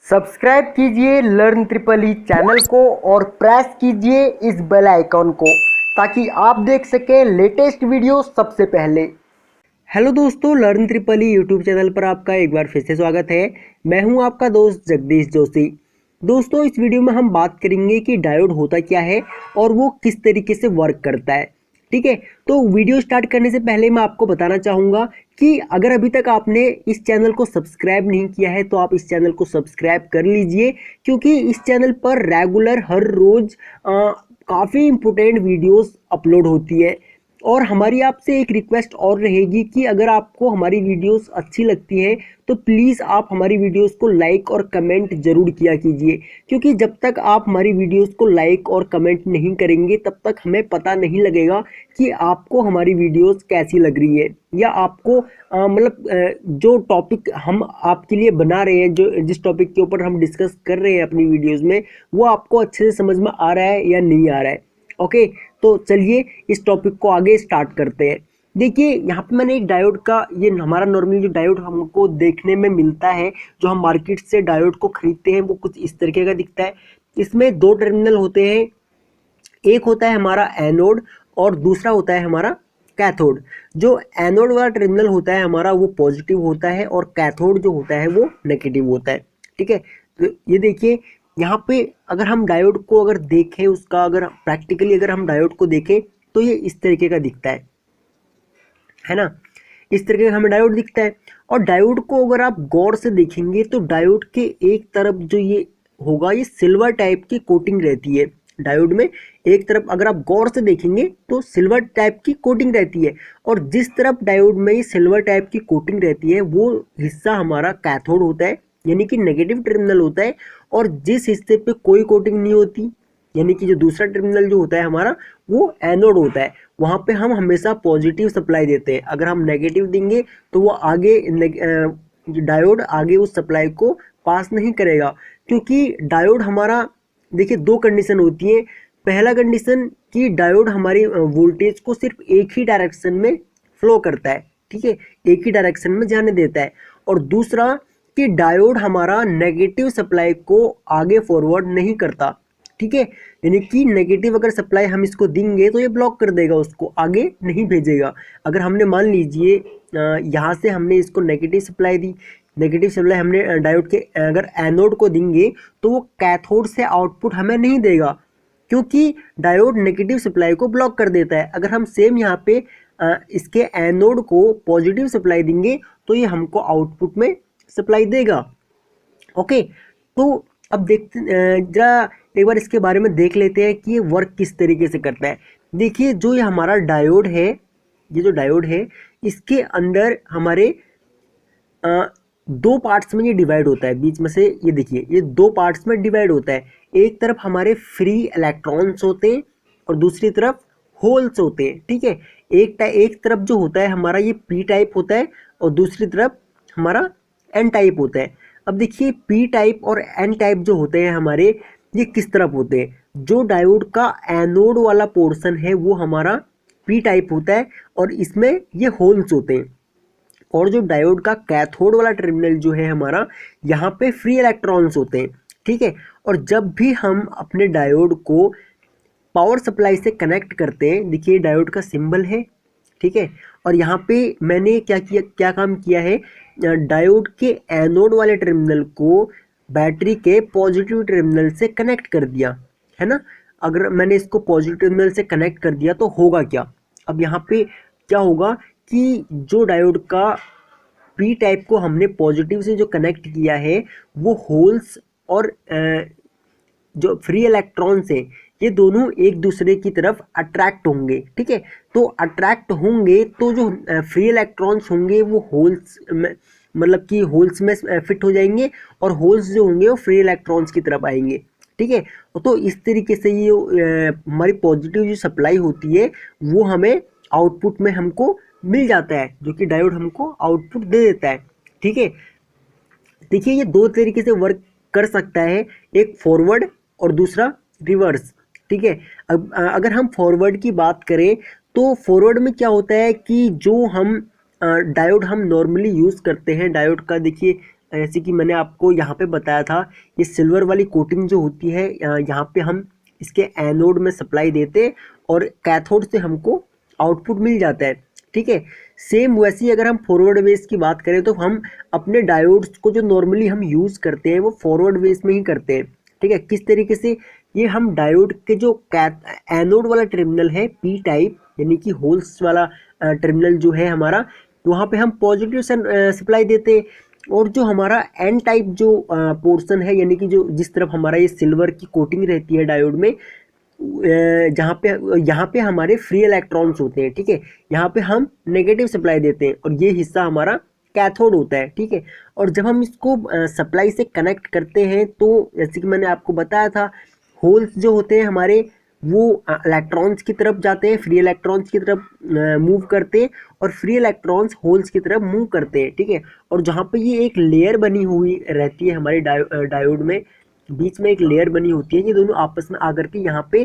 Subscribe कीजिए learn triple E channel को और प्रेस कीजिए इस बेल आइकॉन को ताकि आप देख सकें लेटेस्ट वीडियो सबसे पहले। हेलो दोस्तों, learn triple E YouTube channel पर आपका एक बार फिर से स्वागत है। मैं हूं आपका दोस्त जगदीश जोशी। दोस्तों, इस वीडियो में हम बात करेंगे कि डायोड होता क्या है और वो किस तरीके से वर्क करता है। ठीक है, तो वीडियो स्टार्ट करने से पहले मैं आपको बताना चाहूँगा कि अगर अभी तक आपने इस चैनल को सब्सक्राइब नहीं किया है तो आप इस चैनल को सब्सक्राइब कर लीजिए, क्योंकि इस चैनल पर रेगुलर हर रोज़ काफ़ी इम्पोर्टेंट वीडियोस अपलोड होती है। और हमारी आपसे एक रिक्वेस्ट और रहेगी कि अगर आपको हमारी वीडियोस अच्छी लगती है तो प्लीज़ आप हमारी वीडियोस को लाइक और कमेंट ज़रूर किया कीजिए, क्योंकि जब तक आप हमारी वीडियोस को लाइक और कमेंट नहीं करेंगे तब तक हमें पता नहीं लगेगा कि आपको हमारी वीडियोस कैसी लग रही है, या आपको जो टॉपिक हम आपके लिए बना रहे हैं, जो जिस टॉपिक के ऊपर हम डिस्कस कर रहे हैं अपनी वीडियोज़ में, वो आपको अच्छे से समझ में आ रहा है या नहीं आ रहा है। ओके, तो चलिए इस टॉपिक को आगे स्टार्ट करते हैं। देखिए, यहाँ पे मैंने एक डायोड का, ये हमारा नॉर्मली जो डायोड हमको देखने में मिलता है, जो हम मार्केट से डायोड को खरीदते हैं, वो कुछ इस तरीके का दिखता है। इसमें दो टर्मिनल होते हैं, एक होता है हमारा एनोड और दूसरा होता है हमारा कैथोड। जो एनोड वाला टर्मिनल होता है हमारा वो पॉजिटिव होता है और कैथोड जो होता है वो नेगेटिव होता है। ठीक है, तो ये देखिए यहाँ पे अगर हम डायोड को अगर देखें, उसका अगर प्रैक्टिकली अगर हम डायोड को देखें तो ये इस तरीके का दिखता है ना, इस तरीके का हमें डायोड दिखता है। और डायोड को अगर आप गौर से देखेंगे तो डायोड के एक तरफ जो ये होगा, ये सिल्वर टाइप की कोटिंग रहती है डायोड में। एक तरफ अगर आप गौर से देखेंगे तो सिल्वर टाइप की कोटिंग रहती है, और जिस तरफ डायोड में ये सिल्वर टाइप की कोटिंग रहती है वो हिस्सा हमारा कैथोड होता है, यानी कि नेगेटिव टर्मिनल होता है। और जिस हिस्से पे कोई कोटिंग नहीं होती, यानी कि जो दूसरा टर्मिनल जो होता है हमारा वो एनोड होता है, वहाँ पे हम हमेशा पॉजिटिव सप्लाई देते हैं। अगर हम नेगेटिव देंगे तो वो आगे डायोड आगे उस सप्लाई को पास नहीं करेगा, क्योंकि डायोड हमारा, देखिए, दो कंडीशन होती है। पहला कंडीशन कि डायोड हमारी वोल्टेज को सिर्फ एक ही डायरेक्शन में फ्लो करता है, ठीक है, एक ही डायरेक्शन में जाने देता है। और दूसरा कि डायोड हमारा नेगेटिव सप्लाई को आगे फॉरवर्ड नहीं करता। ठीक है, यानी कि नेगेटिव अगर सप्लाई हम इसको देंगे तो ये ब्लॉक कर देगा, उसको आगे नहीं भेजेगा। अगर हमने मान लीजिए यहाँ से हमने इसको नेगेटिव सप्लाई दी, नेगेटिव सप्लाई हमने डायोड के अगर एनोड को देंगे तो वो कैथोड से आउटपुट हमें नहीं देगा, क्योंकि डायोड नेगेटिव सप्लाई को ब्लॉक कर देता है। अगर हम सेम यहाँ पे इसके एनोड को पॉजिटिव सप्लाई देंगे तो ये हमको आउटपुट में सप्लाई देगा। ओके, तो अब देखते जरा एक बार इसके बारे में देख लेते हैं कि ये वर्क किस तरीके से करता है। देखिए, जो ये हमारा डायोड है, ये जो डायोड है इसके अंदर हमारे दो पार्ट्स में ये डिवाइड होता है। बीच में से ये देखिए, ये दो पार्ट्स में डिवाइड होता है। एक तरफ हमारे फ्री इलेक्ट्रॉन्स होते हैं और दूसरी तरफ होल्स होते हैं। ठीक है, एक तरफ जो होता है हमारा ये पी टाइप होता है और दूसरी तरफ हमारा एन टाइप होता है। अब देखिए, पी टाइप और एन टाइप जो होते हैं हमारे, ये किस तरफ होते हैं। जो डायोड का एनोड वाला पोर्शन है वो हमारा पी टाइप होता है और इसमें ये होल्स होते हैं। और जो डायोड का कैथोड वाला टर्मिनल जो है हमारा, यहाँ पे फ्री इलेक्ट्रॉन्स होते हैं। ठीक है, और जब भी हम अपने डायोड को पावर सप्लाई से कनेक्ट करते हैं, देखिए डायोड का सिंबल है, ठीक है, और यहाँ पे मैंने क्या काम किया है, डायोड के एनोड वाले टर्मिनल को बैटरी के पॉजिटिव टर्मिनल से कनेक्ट कर दिया है ना। अगर मैंने इसको पॉजिटिव टर्मिनल से कनेक्ट कर दिया तो होगा क्या, अब यहाँ पे क्या होगा कि जो डायोड का पी टाइप को हमने पॉजिटिव से जो कनेक्ट किया है वो होल्स और जो फ्री इलेक्ट्रॉन्स हैं ये दोनों एक दूसरे की तरफ अट्रैक्ट होंगे। ठीक है, तो अट्रैक्ट होंगे तो जो फ्री इलेक्ट्रॉन्स होंगे वो होल्स में, मतलब कि होल्स में फिट हो जाएंगे, और होल्स जो होंगे वो फ्री इलेक्ट्रॉन्स की तरफ आएंगे। ठीक है, तो इस तरीके से ये हमारी पॉजिटिव जो सप्लाई होती है वो हमें आउटपुट में हमको मिल जाता है, जो कि डायोड हमको आउटपुट दे देता है। ठीक है, देखिए, ये दो तरीके से वर्क कर सकता है, एक फॉरवर्ड और दूसरा रिवर्स। ठीक है, अब अगर हम फॉरवर्ड की बात करें तो फॉरवर्ड में क्या होता है कि जो हम डायोड हम नॉर्मली यूज़ करते हैं, डायोड का देखिए जैसे कि मैंने आपको यहाँ पे बताया था, ये सिल्वर वाली कोटिंग जो होती है यहाँ पे हम इसके एनोड में सप्लाई देते और कैथोड से हमको आउटपुट मिल जाता है। ठीक है, सेम वैसे ही अगर हम फॉरवर्ड वेस की बात करें तो हम अपने डायोड्स को जो नॉर्मली हम यूज़ करते हैं वो फॉरवर्ड वेस में ही करते हैं। ठीक है, किस तरीके से, ये हम डायोड के जो एनोड वाला टर्मिनल है पी टाइप यानी कि होल्स वाला टर्मिनल जो है हमारा, वहाँ पे हम पॉजिटिव सप्लाई देते हैं, और जो हमारा एन टाइप जो पोर्शन है यानी कि जो जिस तरफ हमारा ये सिल्वर की कोटिंग रहती है डायोड में, यहाँ पे हमारे फ्री इलेक्ट्रॉन्स होते हैं। ठीक है, यहाँ पे हम नेगेटिव सप्लाई देते हैं और ये हिस्सा हमारा कैथोड होता है। ठीक है, और जब हम इसको सप्लाई से कनेक्ट करते हैं तो जैसे कि मैंने आपको बताया था, होल्स जो होते हैं हमारे वो इलेक्ट्रॉन्स की तरफ जाते हैं, फ्री इलेक्ट्रॉन्स की तरफ मूव करते हैं, और फ्री इलेक्ट्रॉन्स होल्स की तरफ मूव करते हैं। ठीक है, और जहाँ पे ये एक लेयर बनी हुई रहती है हमारे डायोड में, बीच में एक लेयर बनी होती है, ये दोनों आपस में आकर के यहाँ पे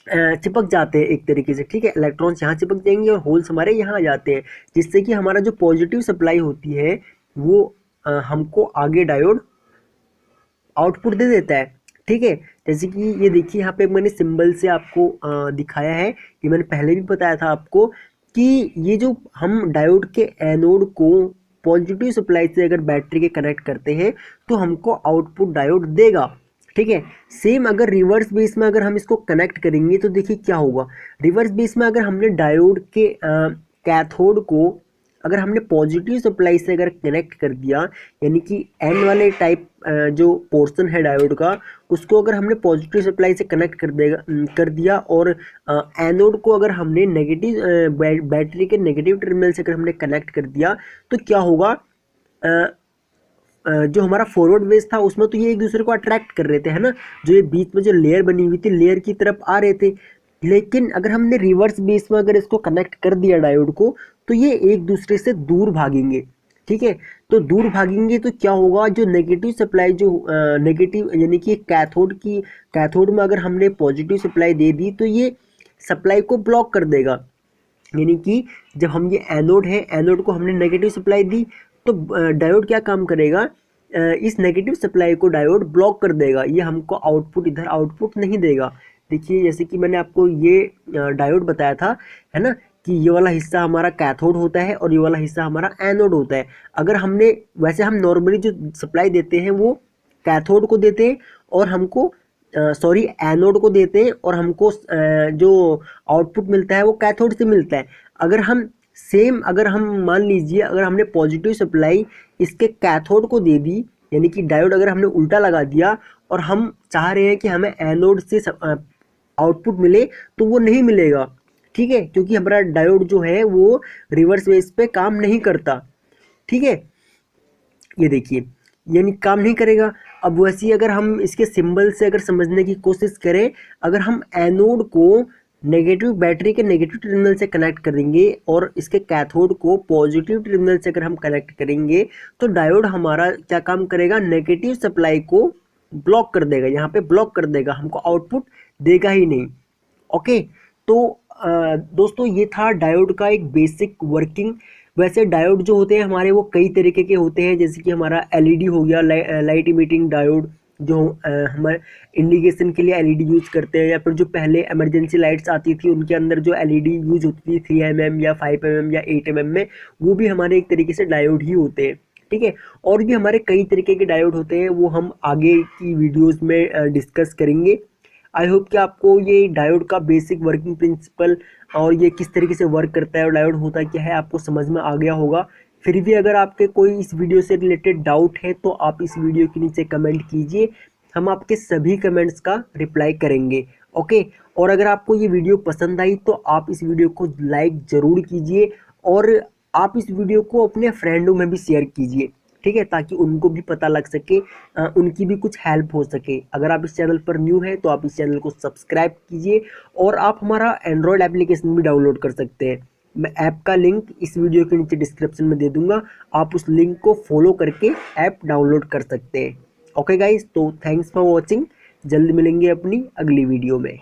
चिपक जाते हैं एक तरीके से। ठीक है, इलेक्ट्रॉन्स यहाँ चिपक जाएंगे और होल्स हमारे यहाँ आ जाते हैं, जिससे कि हमारा जो पॉजिटिव सप्लाई होती है वो हमको आगे डायोड आउटपुट दे देता है। ठीक है, जैसे कि ये देखिए यहाँ पे मैंने सिंबल से आपको दिखाया है, ये मैंने पहले भी बताया था आपको कि ये जो हम डायोड के एनोड को पॉजिटिव सप्लाई से अगर बैटरी के कनेक्ट करते हैं तो हमको आउटपुट डायोड देगा। ठीक है, सेम अगर रिवर्स बेस में अगर हम इसको कनेक्ट करेंगे तो देखिए क्या होगा। रिवर्स बेस में अगर हमने डायोड के कैथोड को अगर हमने पॉजिटिव सप्लाई से अगर कनेक्ट कर दिया, यानी कि एन वाले टाइप जो पोर्शन है डायोड का, उसको अगर हमने पॉजिटिव सप्लाई से कनेक्ट कर दिया और एनोड को अगर हमने नेगेटिव बैटरी के नेगेटिव टर्मिनल से अगर हमने कनेक्ट कर दिया तो क्या होगा, जो हमारा फॉरवर्ड वेव था उसमें तो ये एक दूसरे को अट्रैक्ट कर रहे थे, है ना, जो ये बीच में जो लेयर बनी हुई थी लेयर की तरफ आ रहे थे। लेकिन अगर हमने रिवर्स बेस में अगर इसको कनेक्ट कर दिया डायोड को तो ये एक दूसरे से दूर भागेंगे। ठीक है, तो दूर भागेंगे तो क्या होगा, जो नेगेटिव सप्लाई जो नेगेटिव यानी कि कैथोड में अगर हमने पॉजिटिव सप्लाई दे दी तो ये सप्लाई को ब्लॉक कर देगा। यानी कि जब हम ये एनोड है, एनोड को हमने नेगेटिव सप्लाई दी तो डायोड क्या काम करेगा, इस नेगेटिव सप्लाई को डायोड ब्लॉक कर देगा, ये हमको आउटपुट इधर आउटपुट नहीं देगा। देखिए जैसे कि मैंने आपको ये डायोड बताया था, है ना, कि ये वाला हिस्सा हमारा कैथोड होता है और ये वाला हिस्सा हमारा एनोड होता है। अगर हमने वैसे हम नॉर्मली जो सप्लाई देते हैं वो कैथोड को देते हैं और हमको एनोड को देते हैं और हमको जो आउटपुट मिलता है वो कैथोड से मिलता है। अगर हम मान लीजिए अगर हमने पॉजिटिव सप्लाई इसके कैथोड को दे दी, यानी कि डायोड अगर हमने उल्टा लगा दिया और हम चाह रहे हैं कि हमें एनोड से आउटपुट मिले तो वो नहीं मिलेगा। ठीक है, क्योंकि हमारा डायोड जो है वो रिवर्स बेस पे काम नहीं करता। ठीक है, ये देखिए यानी काम नहीं करेगा। अब वैसे ही अगर हम इसके सिंबल से अगर समझने की कोशिश करें, अगर हम एनोड को नेगेटिव बैटरी के नेगेटिव टर्मिनल से कनेक्ट करेंगे और इसके कैथोड को पॉजिटिव टर्मिनल से अगर हम कनेक्ट करेंगे तो डायोड हमारा क्या काम करेगा, नेगेटिव सप्लाई को ब्लॉक कर देगा, यहाँ पे ब्लॉक कर देगा, हमको आउटपुट देगा ही नहीं। ओके, तो दोस्तों ये था डायोड का एक बेसिक वर्किंग। वैसे डायोड जो होते हैं हमारे वो कई तरीके के होते हैं, जैसे कि हमारा एलईडी हो गया, लाइट इमिटिंग डायोड, जो हमारे इंडिकेशन के लिए एलईडी यूज करते हैं, या फिर जो पहले इमरजेंसी लाइट्स आती थी उनके अंदर जो एलईडी यूज होती थी 3 mm या 5 mm या 8 mm में, वो भी हमारे एक तरीके से डायोड ही होते हैं। ठीक है, और भी हमारे कई तरीके के डायोड होते हैं, वो हम आगे की वीडियोस में डिस्कस करेंगे। आई होप कि आपको ये डायोड का बेसिक वर्किंग प्रिंसिपल और ये किस तरीके से वर्क करता है और डायोड होता क्या है आपको समझ में आ गया होगा। फिर भी अगर आपके कोई इस वीडियो से रिलेटेड डाउट है तो आप इस वीडियो के नीचे कमेंट कीजिए, हम आपके सभी कमेंट्स का रिप्लाई करेंगे। ओके, और अगर आपको ये वीडियो पसंद आई तो आप इस वीडियो को लाइक ज़रूर कीजिए और आप इस वीडियो को अपने फ्रेंडों में भी शेयर कीजिए। ठीक है, ताकि उनको भी पता लग सके, उनकी भी कुछ हेल्प हो सके। अगर आप इस चैनल पर न्यू हैं तो आप इस चैनल को सब्सक्राइब कीजिए और आप हमारा एंड्रॉयड एप्लीकेशन भी डाउनलोड कर सकते हैं। मैं ऐप का लिंक इस वीडियो के नीचे डिस्क्रिप्शन में दे दूंगा, आप उस लिंक को फॉलो करके ऐप डाउनलोड कर सकते हैं। ओके गाइस, तो थैंक्स फॉर वॉचिंग, जल्द मिलेंगे अपनी अगली वीडियो में।